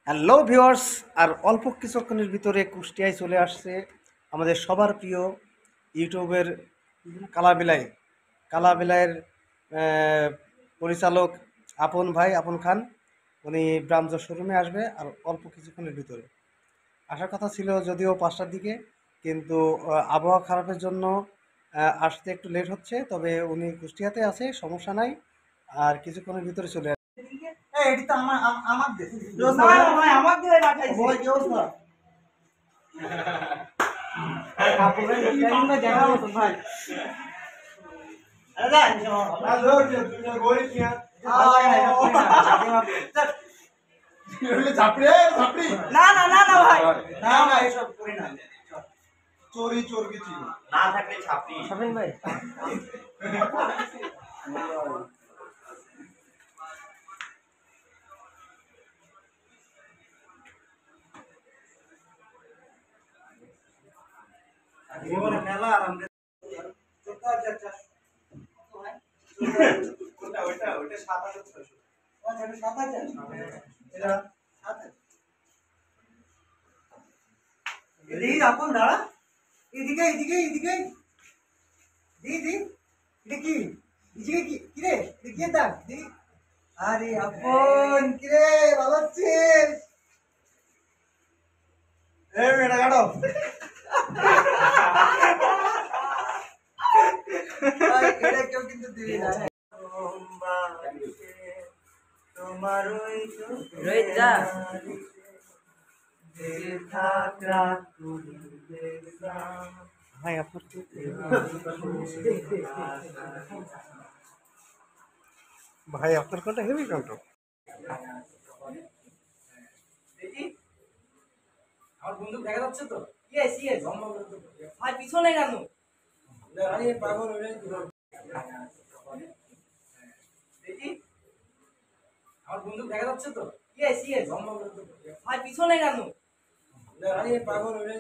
Hello viewers, আর অল্প কিছুক্ষণের ভিতরে কুষ্টিয়ায় চলে আসছে আমাদের সবার প্রিয় ইউটিউবের কালাবিলাই কালাবিলাইয়ের পরিচালক আপন ভাই আপন খান। উনি ব্রামজো শোরুমে আসবে আর অল্প কিছুক্ষণের ভিতরে। আসার কথা ছিল যদিও 5টার দিকে, কিন্তু আবহাওয়া খারাপের জন্য আসতে একটু লেট হচ্ছে। তবে উনি কুষ্টিয়াতে আছে, সমস্যা নাই, আর কিছুক্ষণের ভিতরে চলে আসবে। এটি তো আমার দেশ। না ভাই, আমার দিয়ে না খাইছি। ওই কি অবস্থা? কাপড়ের ডিজাইন না দেখা মতো ভাই। আরে না, না লোড তুমি গরিব কিয়া। না না না না ভাই, না না এসব করি না। চোরি চোর কিছু না থাকলে ছাপড়ি ছাপেন ভাই। জীবনে মেলা আর আমরা ওটা ওটা ওটা ৭,৬০০। আচ্ছা, এটা ৭,০০০। এটা ৭,০০০। এদিকে আপন দাঁড়া, এদিকে এদিকে এদিকে দি দি, এটা কি এদিকে কি কি রে, এদিকে দেখ দি। আরে আপন কি রে, ভালো আছিস? এই মেয়েটা কাটো। ভাই এটা কেউ কিন্তু দিবি না। তোমার ওই রোহিত যা ভাই আপনার ভাই আপনার কোনটা হেভি কাউন্টার। আমার বন্ধু দেখা যাচ্ছে তো। ইয়েস ইয়েস, ভাই পিছনে কেন? আরে পাগল হয়ে দেখি, আমার বন্ধু দেখা যাচ্ছে তো। ইয়েস ইয়েস, ভাই পিছনে কেন? আরে পাগল হয়ে